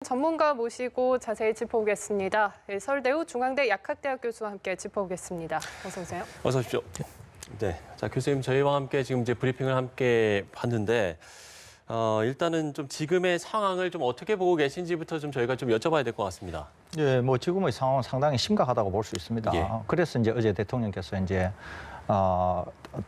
전문가 모시고 자세히 짚어보겠습니다. 서울대우 중앙대 약학대학 교수와 함께 짚어보겠습니다. 어서 오세요. 어서 오십시오. 네, 자 교수님 저희와 함께 지금 이제 브리핑을 함께 봤는데 일단은 좀 지금의 상황을 좀 어떻게 보고 계신지부터 좀 저희가 좀 여쭤봐야 될 것 같습니다. 예, 뭐 지금의 상황은 상당히 심각하다고 볼 수 있습니다. 예. 그래서 이제 어제 대통령께서 이제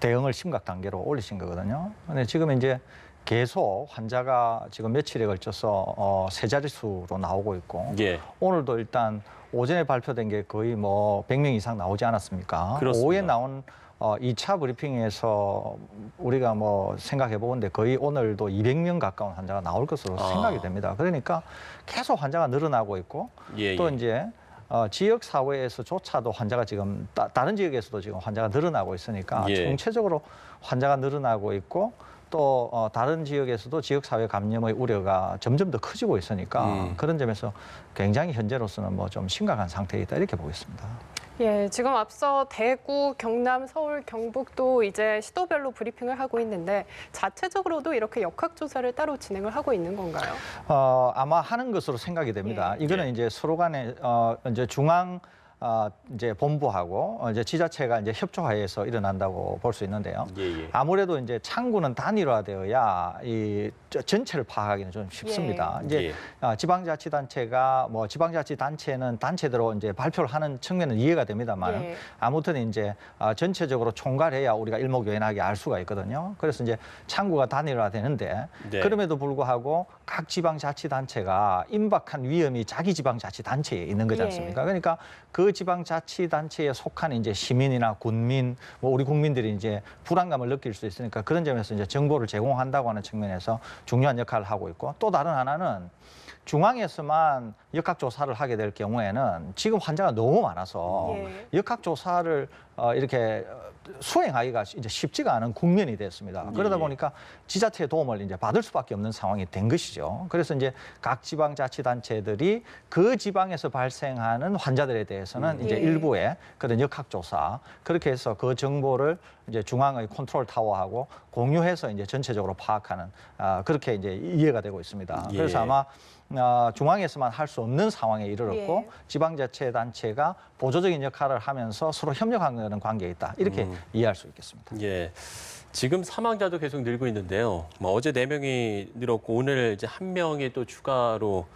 대응을 심각 단계로 올리신 거거든요. 근데 지금 이제 계속 환자가 지금 며칠에 걸쳐서 세 자릿수로 나오고 있고 예. 오늘도 일단 오전에 발표된 게 거의 뭐 100명 이상 나오지 않았습니까? 그렇습니다. 오후에 나온 2차 브리핑에서 우리가 뭐 생각해 보건데 거의 오늘도 200명 가까운 환자가 나올 것으로 생각이 됩니다. 그러니까 계속 환자가 늘어나고 있고 예, 또 예. 이제 지역 사회에서조차도 환자가 지금 다른 지역에서도 지금 환자가 늘어나고 있으니까 예. 총체적으로 환자가 늘어나고 있고 또 다른 지역에서도 지역 사회 감염의 우려가 점점 더 커지고 있으니까 그런 점에서 굉장히 현재로서는 뭐 좀 심각한 상태에 있다 이렇게 보겠습니다. 예, 지금 앞서 대구, 경남, 서울, 경북도 이제 시도별로 브리핑을 하고 있는데 자체적으로도 이렇게 역학조사를 따로 진행을 하고 있는 건가요? 아마 하는 것으로 생각이 됩니다. 예. 이거는 이제 서로 간에 이제 중앙 이제 본부하고 이제 지자체가 이제 협조하에서 일어난다고 볼 수 있는데요. 예, 예. 아무래도 이제 창구는 단일화되어야 이 전체를 파악하기는 좀 쉽습니다. 예. 이제 지방자치단체가 뭐 지방자치단체는 단체대로 이제 발표를 하는 측면은 이해가 됩니다만 예. 아무튼 이제 전체적으로 총괄해야 우리가 일목요연하게 알 수가 있거든요. 그래서 이제 창구가 단일화되는데 네. 그럼에도 불구하고 각 지방자치단체가 임박한 위험이 자기 지방자치단체에 있는 거지 예. 않습니까? 그러니까 그 지방자치단체에 속한 이제 시민이나 군민, 뭐 우리 국민들이 이제 불안감을 느낄 수 있으니까 그런 점에서 이제 정보를 제공한다고 하는 측면에서 중요한 역할을 하고 있고 또 다른 하나는 중앙에서만 역학조사를 하게 될 경우에는 지금 환자가 너무 많아서 예. 역학조사를 이렇게 수행하기가 이제 쉽지가 않은 국면이 됐습니다. 그러다 보니까 지자체의 도움을 이제 받을 수밖에 없는 상황이 된 것이죠. 그래서 이제 각 지방자치단체들이 그 지방에서 발생하는 환자들에 대해서는 이제 예. 일부의 그런 역학조사 그렇게 해서 그 정보를 이제 중앙의 컨트롤 타워하고 공유해서 이제 전체적으로 파악하는 그렇게 이제 이해가 되고 있습니다. 예. 그래서 아마 중앙에서만 할 수 없는 상황에 이르렀고 예. 지방자치단체가 보조적인 역할을 하면서 서로 협력하는 관계에 있다. 이렇게 이해할 수 있겠습니다. 예. 지금 사망자도 계속 늘고 있는데요. 뭐 어제 4명이 늘었고 오늘 이제 1명이 또 추가로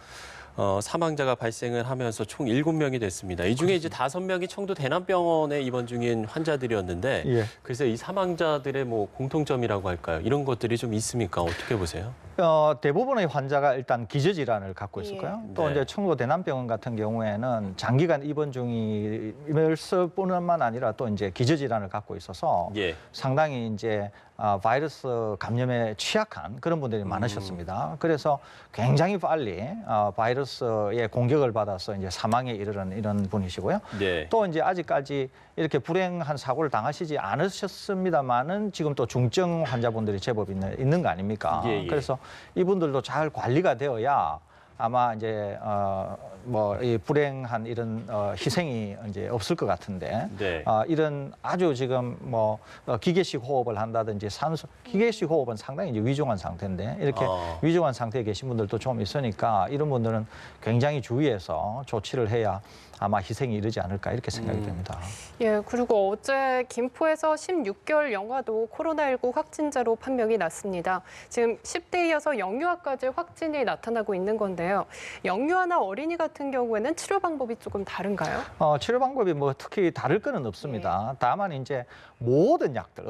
사망자가 발생을 하면서 총 7명이 됐습니다. 이 중에 이제 5명이 청도 대남병원에 입원 중인 환자들이었는데 예. 그래서 이 사망자들의 뭐 공통점이라고 할까요? 이런 것들이 좀 있습니까? 어떻게 보세요? 대부분의 환자가 일단 기저질환을 갖고 있을까요? 예. 또 네. 이제 청도 대남병원 같은 경우에는 장기간 입원 중이면서 뿐만 아니라 또 이제 기저질환을 갖고 있어서 예. 상당히 이제 바이러스 감염에 취약한 그런 분들이 많으셨습니다. 그래서 굉장히 빨리 바이러스의 공격을 받아서 이제 사망에 이르는 이런 분이시고요. 네. 또 이제 아직까지 이렇게 불행한 사고를 당하시지 않으셨습니다만은 지금 또 중증 환자분들이 제법 있는 거 아닙니까? 예, 예. 그래서 이분들도 잘 관리가 되어야 아마 이제 뭐 이 불행한 이런 희생이 이제 없을 것 같은데 네. 이런 아주 지금 뭐 기계식 호흡을 한다든지 산소 기계식 호흡은 상당히 이제 위중한 상태인데 이렇게 위중한 상태에 계신 분들도 좀 있으니까 이런 분들은 굉장히 주의해서 조치를 해야 아마 희생이 이르지 않을까 이렇게 생각이 됩니다. 예, 그리고 어제 김포에서 16개월 영아도 코로나19 확진자로 판명이 났습니다. 지금 10대 이어서 영유아까지 확진이 나타나고 있는 건데요. 영유아나 어린이 같은 경우에는 치료 방법이 조금 다른가요? 치료 방법이 뭐 특히 다를 거는 없습니다. 다만 이제 모든 약들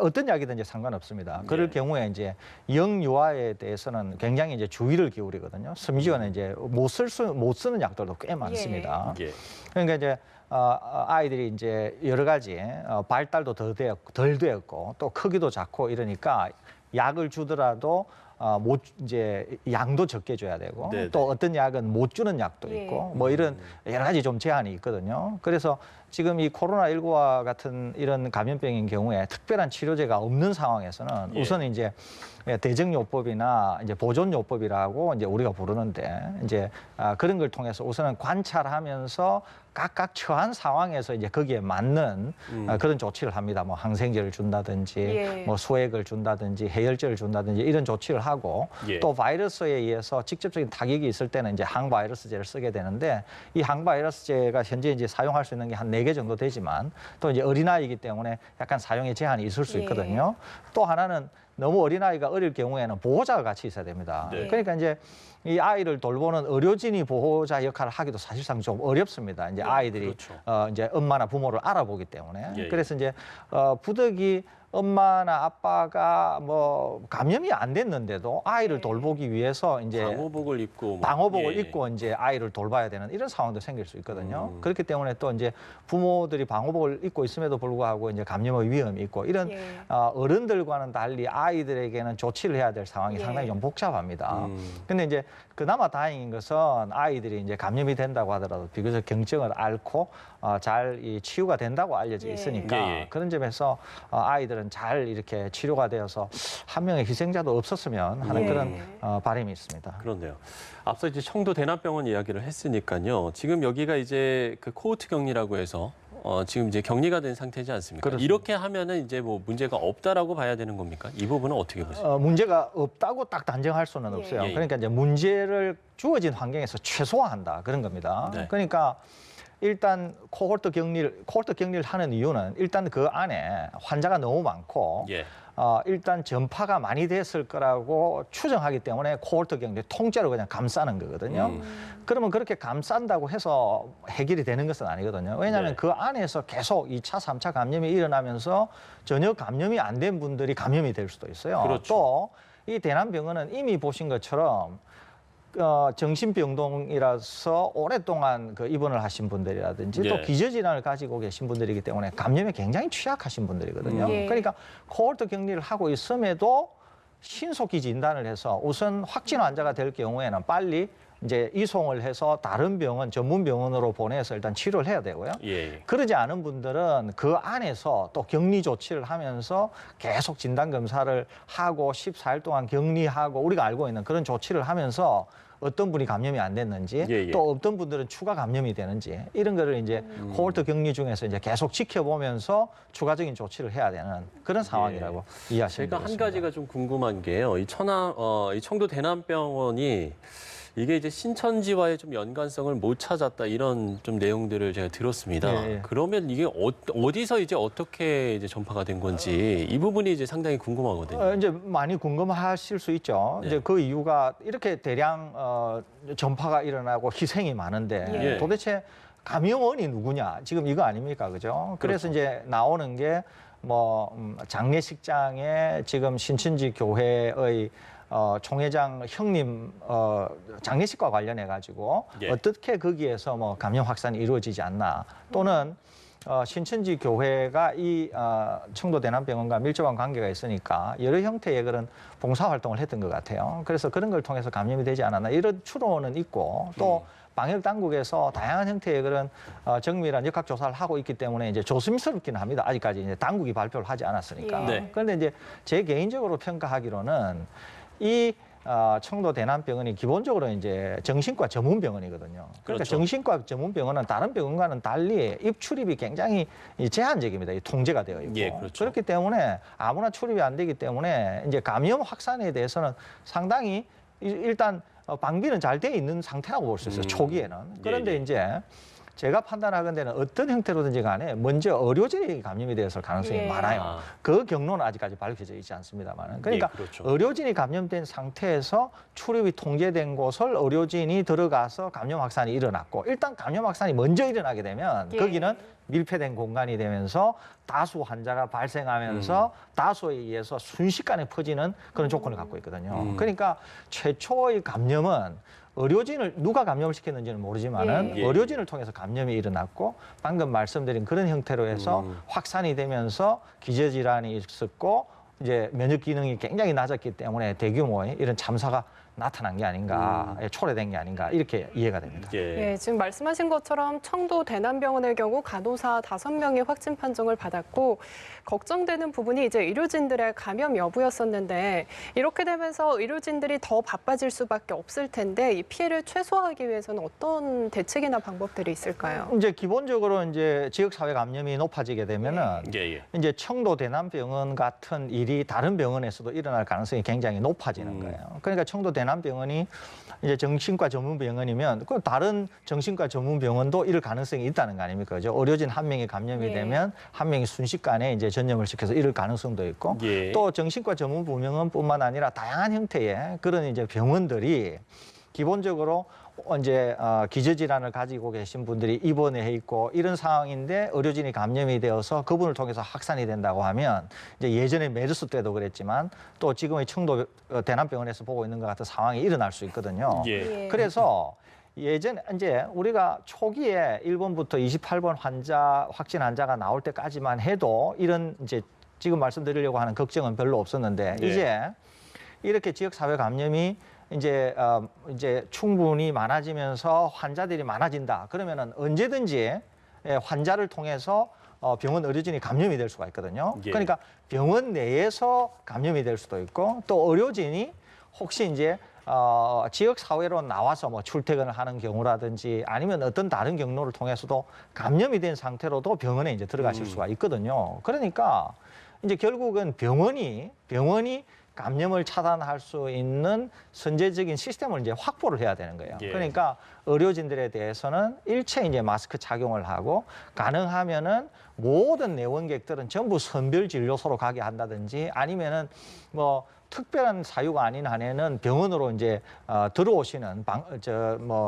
어떤 약이든지 상관없습니다. 그럴 경우에 이제 영유아에 대해서는 굉장히 이제 주의를 기울이거든요. 심지어는 이제 못 쓰는 약들도 꽤 많습니다. 예. 그러니까 이제 아이들이 이제 여러 가지 발달도 덜 되었고 또 크기도 작고 이러니까 약을 주더라도 이제 양도 적게 줘야 되고 네네. 또 어떤 약은 못 주는 약도 예. 있고 뭐 이런 여러 가지 좀 제한이 있거든요. 그래서 지금 이 코로나19와 같은 이런 감염병인 경우에 특별한 치료제가 없는 상황에서는 예. 우선 이제 대증요법이나 이제 보존요법이라고 이제 우리가 부르는데 이제 그런 걸 통해서 우선은 관찰하면서 각각 처한 상황에서 이제 거기에 맞는 그런 조치를 합니다. 뭐 항생제를 준다든지, 예. 뭐 소액을 준다든지, 해열제를 준다든지 이런 조치를 하고 예. 또 바이러스에 의해서 직접적인 타격이 있을 때는 이제 항바이러스제를 쓰게 되는데 이 항바이러스제가 현재 이제 사용할 수 있는 게 한 4개 정도 되지만 또 이제 어린아이이기 때문에 약간 사용에 제한이 있을 수 예. 있거든요. 또 하나는 너무 어린아이가 어릴 경우에는 보호자가 같이 있어야 됩니다. 네. 그러니까 이제 이 아이를 돌보는 의료진이 보호자 역할을 하기도 사실상 좀 어렵습니다. 이제 아이들이 그렇죠. 이제 엄마나 부모를 알아보기 때문에. 예, 예. 그래서 이제 부득이 엄마나 아빠가 뭐 감염이 안 됐는데도 아이를 네. 돌보기 위해서 이제 방호복을 입고 뭐. 방호복을 예. 입고 이제 아이를 돌봐야 되는 이런 상황도 생길 수 있거든요. 음. 그렇기 때문에 또 이제 부모들이 방호복을 입고 있음에도 불구하고 이제 감염의 위험이 있고 이런 예. 어른들과는 달리 아이들에게는 조치를 해야 될 상황이 예. 상당히 좀 복잡합니다. 음. 근데 이제 그나마 다행인 것은 아이들이 이제 감염이 된다고 하더라도 비교적 경증을 앓고 잘 이 치유가 된다고 알려져 예. 있으니까 예, 예. 그런 점에서 아이들은 잘 이렇게 치료가 되어서 한 명의 희생자도 없었으면 하는 예. 그런 바람이 있습니다. 그렇네요. 앞서 이제 청도 대남병원 이야기를 했으니까요. 지금 여기가 이제 그 코호트 격리라고 해서 지금 이제 격리가 된 상태지 않습니까? 그렇습니다. 이렇게 하면은 이제 뭐 문제가 없다라고 봐야 되는 겁니까? 이 부분은 어떻게 보세요? 문제가 없다고 딱 단정할 수는 예. 없어요. 예, 예. 그러니까 이제 문제를 주어진 환경에서 최소화한다 그런 겁니다. 네. 그러니까 일단 코호르트 격리를 하는 이유는 일단 그 안에 환자가 너무 많고 예. 일단 전파가 많이 됐을 거라고 추정하기 때문에 코호르트 격리 통째로 그냥 감싸는 거거든요. 그러면 그렇게 감싼다고 해서 해결이 되는 것은 아니거든요. 왜냐하면 네. 그 안에서 계속 2차, 3차 감염이 일어나면서 전혀 감염이 안 된 분들이 감염이 될 수도 있어요. 그렇죠. 또 이 대남병원은 이미 보신 것처럼 정신병동이라서 오랫동안 그 입원을 하신 분들이라든지 예. 또 기저질환을 가지고 계신 분들이기 때문에 감염에 굉장히 취약하신 분들이거든요. 예. 그러니까 코호르트 격리를 하고 있음에도 신속히 진단을 해서 우선 확진 환자가 될 경우에는 빨리 이제 이송을 해서 다른 병원, 전문 병원으로 보내서 일단 치료를 해야 되고요. 예. 그러지 않은 분들은 그 안에서 또 격리 조치를 하면서 계속 진단 검사를 하고 14일 동안 격리하고 우리가 알고 있는 그런 조치를 하면서 어떤 분이 감염이 안 됐는지 예, 예. 또 어떤 분들은 추가 감염이 되는지 이런 거를 이제 코호르트 격리 중에서 이제 계속 지켜보면서 추가적인 조치를 해야 되는 그런 상황이라고 이해하시면 제가 되겠습니다. 한 가지가 좀 궁금한 게요. 이 청도 대남병원이 이게 이제 신천지와의 좀 연관성을 못 찾았다 이런 좀 내용들을 제가 들었습니다. 예, 예. 그러면 이게 어디서 이제 어떻게 이제 전파가 된 건지 이 부분이 이제 상당히 궁금하거든요. 이제 많이 궁금하실 수 있죠. 네. 이제 그 이유가 이렇게 대량 전파가 일어나고 희생이 많은데 예. 도대체 감염원이 누구냐? 지금 이거 아닙니까, 그죠? 그래서 이제 나오는 게 뭐 장례식장에 지금 신천지 교회의 총회장 형님 장례식과 관련해 가지고 예. 어떻게 거기에서 뭐 감염 확산이 이루어지지 않나 또는 신천지 교회가 이 청도 대남병원과 밀접한 관계가 있으니까 여러 형태의 그런 봉사활동을 했던 것 같아요. 그래서 그런 걸 통해서 감염이 되지 않았나 이런 추론은 있고 또 방역 당국에서 다양한 형태의 그런 정밀한 역학 조사를 하고 있기 때문에 이제 조심스럽기는 합니다. 아직까지 이제 당국이 발표를 하지 않았으니까. 예. 네. 그런데 이제 제 개인적으로 평가하기로는 이 청도 대남병원이 기본적으로 이제 정신과 전문병원이거든요. 그러니까 그렇죠. 정신과 전문병원은 다른 병원과는 달리 입출입이 굉장히 제한적입니다. 이 통제가 되어 있고. 예, 그렇죠. 그렇기 때문에 아무나 출입이 안 되기 때문에 이제 감염 확산에 대해서는 상당히 일단 방비는 잘 돼 있는 상태라고 볼 수 있어요. 초기에는. 그런데 예. 이제 제가 판단하건대는 어떤 형태로든지 간에 먼저 의료진이 감염이 되었을 가능성이 예. 많아요. 아. 그 경로는 아직까지 밝혀져 있지 않습니다만. 그러니까 예, 그렇죠. 의료진이 감염된 상태에서 출입이 통제된 곳을 의료진이 들어가서 감염 확산이 일어났고 일단 감염 확산이 먼저 일어나게 되면 예. 거기는 밀폐된 공간이 되면서 다수 환자가 발생하면서 다수에 의해서 순식간에 퍼지는 그런 조건을 갖고 있거든요. 그러니까 최초의 감염은 의료진을 누가 감염을 시켰는지는 모르지만은 예. 의료진을 통해서 감염이 일어났고 방금 말씀드린 그런 형태로 해서 확산이 되면서 기저질환이 있었고 이제 면역 기능이 굉장히 낮았기 때문에 대규모의 이런 참사가 나타난 게 아닌가, 초래된 게 아닌가 이렇게 이해가 됩니다. 예. 예, 지금 말씀하신 것처럼 청도 대남병원의 경우 간호사 5명이 확진 판정을 받았고 걱정되는 부분이 이제 의료진들의 감염 여부였었는데 이렇게 되면서 의료진들이 더 바빠질 수밖에 없을 텐데 이 피해를 최소화하기 위해서는 어떤 대책이나 방법들이 있을까요? 이제 기본적으로 이제 지역 사회 감염이 높아지게 되면은 예. 이제 청도 대남병원 같은 일이 다른 병원에서도 일어날 가능성이 굉장히 높아지는 거예요. 그러니까 청도 대남병원이 이제 정신과 전문 병원이면 그 다른 정신과 전문 병원도 이럴 가능성이 있다는 거 아닙니까? 그죠? 의료진 한 명이 감염이 예. 되면 한 명이 순식간에 이제 전염을 시켜서 이럴 가능성도 있고 예. 또 정신과 전문 병원뿐만 아니라 다양한 형태의 그런 이제 병원들이 기본적으로 이제 기저질환을 가지고 계신 분들이 입원해 있고 이런 상황인데 의료진이 감염이 되어서 그분을 통해서 확산이 된다고 하면 이제 예전에 메르스 때도 그랬지만 또 지금의 청도 대남병원에서 보고 있는 것 같은 상황이 일어날 수 있거든요. 예. 그래서 예전에 이제 우리가 초기에 1번부터 28번 확진 환자가 나올 때까지만 해도 이런 이제 지금 말씀드리려고 하는 걱정은 별로 없었는데 네. 이제 이렇게 지역 사회 감염이 이제 충분히 많아지면서 환자들이 많아진다. 그러면은 언제든지 환자를 통해서 병원 의료진이 감염이 될 수가 있거든요. 예. 그러니까 병원 내에서 감염이 될 수도 있고 또 의료진이 혹시 이제 지역 사회로 나와서 뭐 출퇴근을 하는 경우라든지 아니면 어떤 다른 경로를 통해서도 감염이 된 상태로도 병원에 이제 들어가실 수가 있거든요. 그러니까 이제 결국은 병원이 감염을 차단할 수 있는 선제적인 시스템을 이제 확보를 해야 되는 거예요. 예. 그러니까 의료진들에 대해서는 일체 이제 마스크 착용을 하고 가능하면은 모든 내원객들은 전부 선별 진료소로 가게 한다든지 아니면은 뭐 특별한 사유가 아닌 한에는 병원으로 이제 들어오시는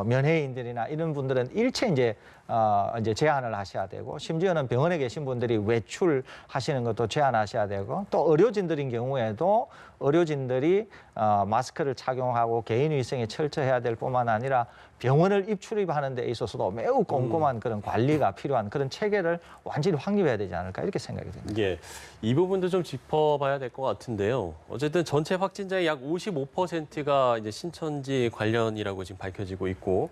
면회인들이나 이런 분들은 일체 이제 제한을 하셔야 되고 심지어는 병원에 계신 분들이 외출하시는 것도 제한하셔야 되고 또 의료진들인 경우에도 의료진들이 마스크를 착용하고 개인위생에 철저해야 될 뿐만 아니라 병원을 입출입하는 데 있어서도 매우 꼼꼼한 그런 관리가 필요한 그런 체계를 완전히 확립해야 되지 않을까 이렇게 생각이 됩니다. 예, 이 부분도 좀 짚어봐야 될 것 같은데요. 어쨌든 전체 확진자의 약 55%가 이제 신천지 관련이라고 지금 밝혀지고 있고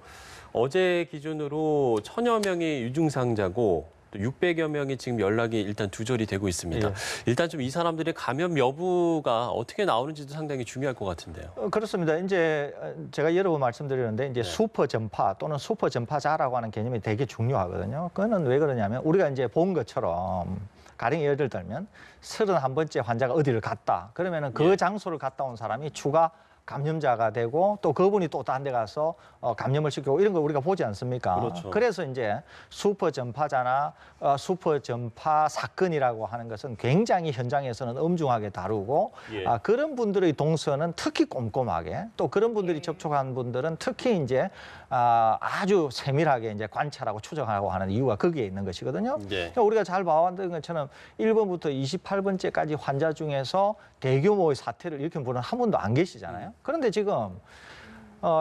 어제 기준으로 1,000여 명이 유증상자고 또 600여 명이 지금 연락이 일단 두절이 되고 있습니다. 예. 일단 좀 이 사람들의 감염 여부가 어떻게 나오는지도 상당히 중요할 것 같은데요. 그렇습니다. 이제 제가 여러 번 말씀드렸는데 이제 슈퍼 전파 또는 슈퍼 전파자라고 하는 개념이 되게 중요하거든요. 그거는 왜 그러냐면 우리가 이제 본 것처럼 가령 예를 들면 31번째 환자가 어디를 갔다. 그러면은 그 장소를 갔다 온 사람이 추가 감염자가 되고 또 그분이 또 다른 데 가서 감염을 시키고 이런 걸 우리가 보지 않습니까? 그렇죠. 그래서 이제 슈퍼 전파자나 슈퍼 전파 사건이라고 하는 것은 굉장히 현장에서는 엄중하게 다루고 예. 그런 분들의 동선은 특히 꼼꼼하게 또 그런 분들이 접촉한 분들은 특히 이제 아주 세밀하게 이제 관찰하고 추정하고 하는 이유가 거기에 있는 것이거든요. 예. 그러니까 우리가 잘 봐왔던 것처럼 1번부터 28번째까지 환자 중에서 대규모의 사태를 일으킨 분은 한 분도 안 계시잖아요. 그런데 지금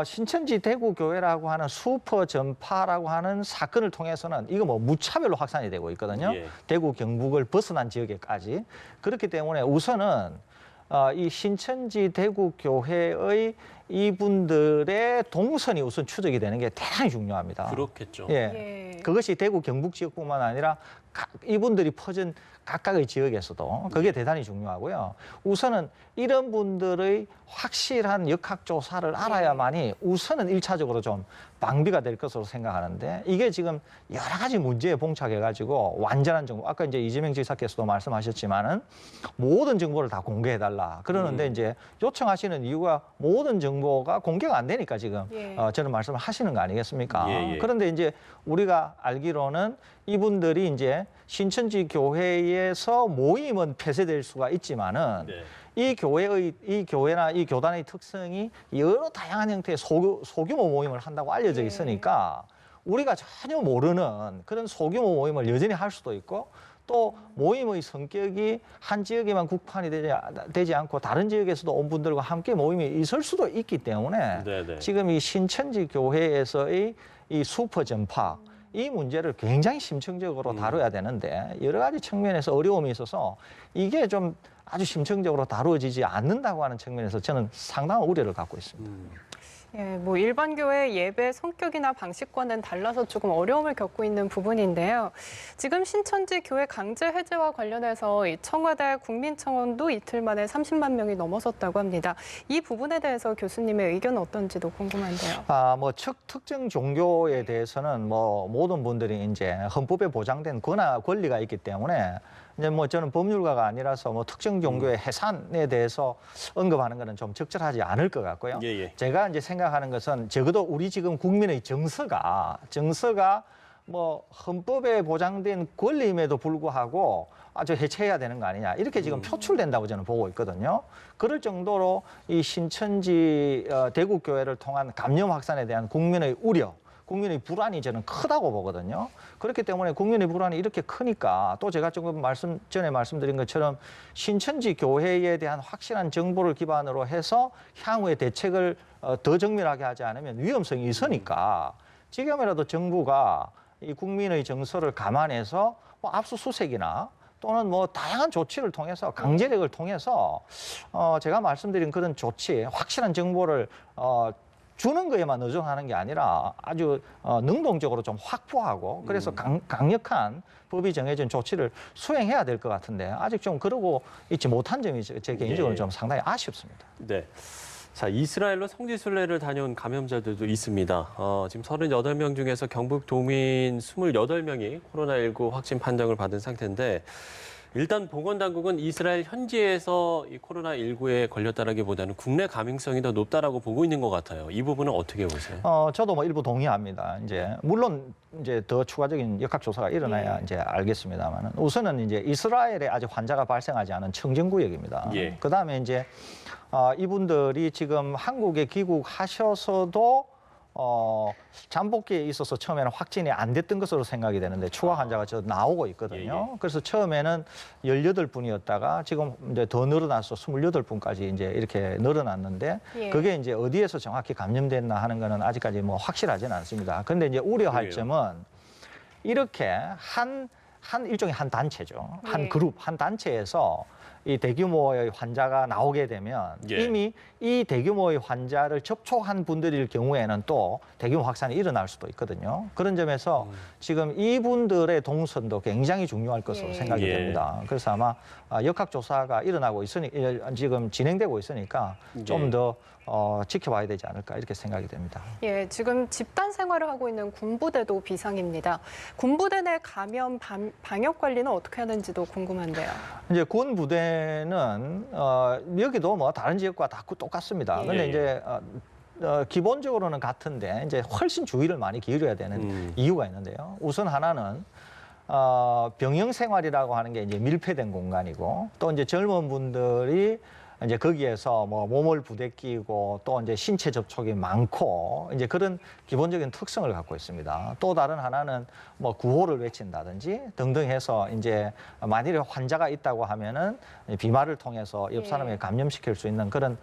신천지 대구교회라고 하는 슈퍼 전파라고 하는 사건을 통해서는 이거 뭐 무차별로 확산이 되고 있거든요. 예. 대구 경북을 벗어난 지역에까지. 그렇기 때문에 우선은 이 신천지 대구교회의 이분들의 동선이 우선 추적이 되는 게 대단히 중요합니다. 그렇겠죠. 예. 그것이 대구 경북 지역뿐만 아니라 이분들이 퍼진 각각의 지역에서도 그게 대단히 중요하고요. 우선은 이런 분들의 확실한 역학 조사를 알아야만이 우선은 1차적으로 좀 방비가 될 것으로 생각하는데 이게 지금 여러 가지 문제에 봉착해가지고 완전한 정보, 아까 이제 이재명 지사께서도 말씀하셨지만은 모든 정보를 다 공개해달라. 그러는데 이제 요청하시는 이유가 모든 정보가 공개가 안 되니까 지금 저는 말씀을 하시는 거 아니겠습니까? 예. 그런데 이제 우리가 알기로는 이분들이 이제 신천지 교회에서 모임은 폐쇄될 수가 있지만은 네. 이 교회나 이 교단의 특성이 여러 다양한 형태의 소규모 모임을 한다고 알려져 있으니까 우리가 전혀 모르는 그런 소규모 모임을 여전히 할 수도 있고 또 모임의 성격이 한 지역에만 국한이 되지 않고 다른 지역에서도 온 분들과 함께 모임이 있을 수도 있기 때문에 네네. 지금 이 신천지 교회에서의 이 슈퍼 전파 이 문제를 굉장히 심층적으로 다뤄야 되는데 여러 가지 측면에서 어려움이 있어서 이게 좀 아주 심층적으로 다루어지지 않는다고 하는 측면에서 저는 상당한 우려를 갖고 있습니다. 예, 뭐 일반 교회 예배 성격이나 방식과는 달라서 조금 어려움을 겪고 있는 부분인데요. 지금 신천지 교회 강제 해제와 관련해서 이 청와대 국민청원도 이틀 만에 30만 명이 넘어섰다고 합니다. 이 부분에 대해서 교수님의 의견은 어떤지도 궁금한데요. 뭐 특정 종교에 대해서는 뭐 모든 분들이 이제 헌법에 보장된 권리가 있기 때문에 이제 뭐 저는 법률가가 아니라서 뭐 특정 종교의 해산에 대해서 언급하는 것은 좀 적절하지 않을 것 같고요. 제가 이제 생각하는 것은 적어도 우리 지금 국민의 정서가 뭐 헌법에 보장된 권리임에도 불구하고 아주 해체해야 되는 거 아니냐 이렇게 지금 표출된다고 저는 보고 있거든요. 그럴 정도로 이 신천지 대국교회를 통한 감염 확산에 대한 국민의 우려, 국민의 불안이 저는 크다고 보거든요. 그렇기 때문에 국민의 불안이 이렇게 크니까 또 제가 조금 전에 말씀드린 것처럼 신천지 교회에 대한 확실한 정보를 기반으로 해서 향후의 대책을 더 정밀하게 하지 않으면 위험성이 있으니까 지금이라도 정부가 이 국민의 정서를 감안해서 뭐 압수수색이나 또는 뭐 다양한 조치를 통해서 강제력을 통해서 제가 말씀드린 그런 조치, 확실한 정보를 주는 거에만 의존하는 게 아니라 아주 능동적으로 좀 확보하고 그래서 강력한 법이 정해진 조치를 수행해야 될 것 같은데 아직 좀 그러고 있지 못한 점이 제 개인적으로 좀 상당히 아쉽습니다. 네. 자, 이스라엘로 성지순례를 다녀온 감염자들도 있습니다. 지금 38명 중에서 경북 도민 28명이 코로나19 확진 판정을 받은 상태인데 일단 보건당국은 이스라엘 현지에서 이 코로나19에 걸렸다라기보다는 국내 감염성이 더 높다라고 보고 있는 것 같아요. 이 부분은 어떻게 보세요? 저도 뭐 일부 동의합니다. 이제 물론 이제 더 추가적인 역학 조사가 일어나야 이제 알겠습니다만 우선은 이제 이스라엘에 아직 환자가 발생하지 않은 청정구역입니다. 그다음에 이제 이분들이 지금 한국에 귀국하셔서도 잠복기에 있어서 처음에는 확진이 안 됐던 것으로 생각이 되는데 추가 환자가 저 나오고 있거든요. 그래서 처음에는 18분이었다가 지금 이제 더 늘어나서 28분까지 이제 이렇게 늘어났는데 그게 이제 어디에서 정확히 감염됐나 하는 거는 아직까지 뭐 확실하지는 않습니다. 그런데 이제 우려할 점은 이렇게 일종의 한 단체죠. 한 그룹, 한 단체에서 이 대규모의 환자가 나오게 되면 이미 이 대규모의 환자를 접촉한 분들일 경우에는 또 대규모 확산이 일어날 수도 있거든요. 그런 점에서 지금 이분들의 동선도 굉장히 중요할 것으로 생각이 됩니다. 그래서 아마 역학조사가 일어나고 지금 진행되고 있으니까 좀 더 지켜봐야 되지 않을까 이렇게 생각이 됩니다. 예, 지금 집단 생활을 하고 있는 군부대도 비상입니다. 군부대 내 감염 방역 관리는 어떻게 하는지도 궁금한데요. 이제 군부대는 여기도 뭐 다른 지역과 다 똑같습니다. 그런데 이제 기본적으로는 같은데 이제 훨씬 주의를 많이 기울여야 되는 이유가 있는데요. 우선 하나는 병영 생활이라고 하는 게 이제 밀폐된 공간이고 또 이제 젊은 분들이 이제 거기에서 뭐 몸을 부대끼고 또 이제 신체 접촉이 많고 이제 그런 기본적인 특성을 갖고 있습니다. 또 다른 하나는 뭐 구호를 외친다든지 등등 해서 이제 만일에 환자가 있다고 하면은 비말을 통해서 옆 사람에게 감염시킬 수 있는 그런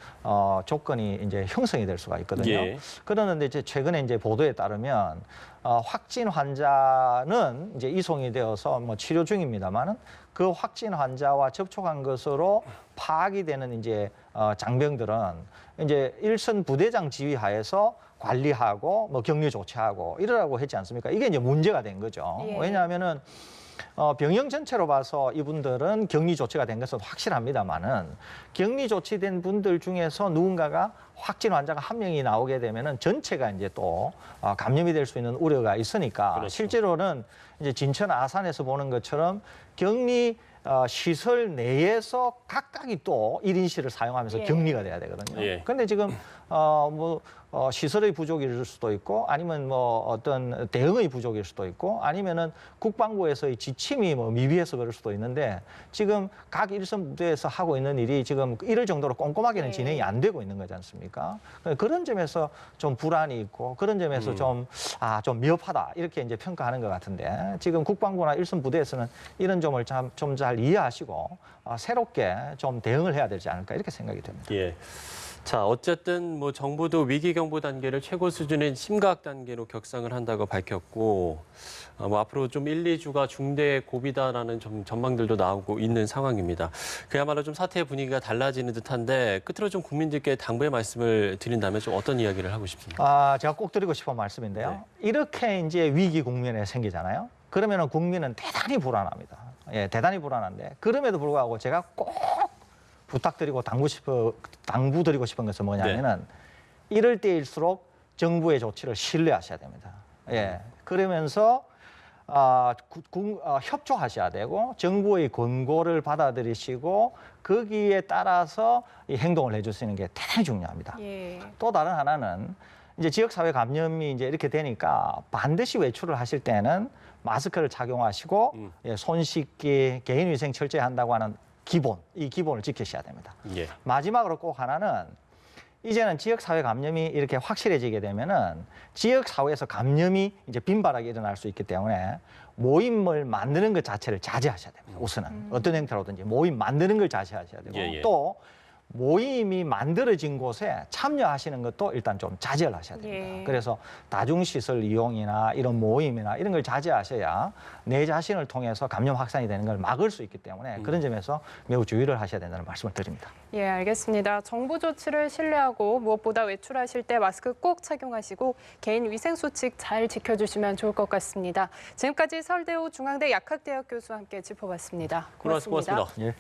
조건이 이제 형성이 될 수가 있거든요. 그러는데 이제 최근에 이제 보도에 따르면 확진 환자는 이제 이송이 되어서 뭐 치료 중입니다만은 그 확진 환자와 접촉한 것으로 파악이 되는 이제 장병들은 이제 일선 부대장 지휘하에서 관리하고 뭐 격리 조치하고 이러라고 했지 않습니까? 이게 이제 문제가 된 거죠. 왜냐하면은 병영 전체로 봐서 이분들은 격리 조치가 된 것은 확실합니다만은 격리 조치된 분들 중에서 누군가가 확진 환자가 한 명이 나오게 되면은 전체가 이제 또 감염이 될 수 있는 우려가 있으니까 실제로는 이제 진천 아산에서 보는 것처럼 격리 시설 내에서 각각이 또 1인실을 사용하면서 격리가 돼야 되거든요. 그런데 지금 시설의 부족일 수도 있고 아니면 뭐 어떤 대응의 부족일 수도 있고 아니면은 국방부에서의 지침이 뭐 미비해서 그럴 수도 있는데 지금 각 일선 부대에서 하고 있는 일이 지금 이럴 정도로 꼼꼼하게는 진행이 안 되고 있는 거지 않습니까? 그런 점에서 좀 불안이 있고 그런 점에서 좀 미흡하다 이렇게 이제 평가하는 것 같은데 지금 국방부나 일선 부대에서는 이런 점을 좀 잘 이해하시고 새롭게 좀 대응을 해야 되지 않을까 이렇게 생각이 됩니다. 자, 어쨌든 뭐 정부도 위기 경보 단계를 최고 수준인 심각 단계로 격상을 한다고 밝혔고 뭐 앞으로 좀 1, 2주가 중대 고비다라는 전망들도 나오고 있는 상황입니다. 그야말로 좀 사태의 분위기가 달라지는 듯한데 끝으로 좀 국민들께 당부의 말씀을 드린다면 좀 어떤 이야기를 하고 싶습니까? 제가 꼭 드리고 싶은 말씀인데요. 이렇게 이제 위기 국면에 생기잖아요. 그러면은 국민은 대단히 불안합니다. 예, 대단히 불안한데 그럼에도 불구하고 제가 꼭 부탁드리고 당부드리고 싶은 것은 뭐냐면은 이럴 때일수록 정부의 조치를 신뢰하셔야 됩니다. 예, 그러면서 협조하셔야 되고 정부의 권고를 받아들이시고 거기에 따라서 이 행동을 해주시는 게 대단히 중요합니다. 예. 또 다른 하나는 이제 지역사회 감염이 이제 이렇게 되니까 반드시 외출을 하실 때는 마스크를 착용하시고 예, 손 씻기, 개인위생 철저히 한다고 하는 이 기본을 지키셔야 됩니다. 예. 마지막으로 꼭 하나는 이제는 지역사회 감염이 이렇게 확실해지게 되면은 지역사회에서 감염이 이제 빈발하게 일어날 수 있기 때문에 모임을 만드는 것 자체를 자제하셔야 됩니다. 우선은 어떤 형태로든지 모임 만드는 걸 자제하셔야 되고 예, 예. 또 모임이 만들어진 곳에 참여하시는 것도 일단 좀 자제를 하셔야 됩니다. 예. 그래서 다중시설 이용이나 이런 모임이나 이런 걸 자제하셔야 내 자신을 통해서 감염 확산이 되는 걸 막을 수 있기 때문에 그런 점에서 매우 주의를 하셔야 된다는 말씀을 드립니다. 예, 알겠습니다. 정부 조치를 신뢰하고 무엇보다 외출하실 때 마스크 꼭 착용하시고 개인 위생 수칙 잘 지켜주시면 좋을 것 같습니다. 지금까지 서울대우 중앙대 약학대학 교수와 함께 짚어봤습니다. 고맙습니다. 예.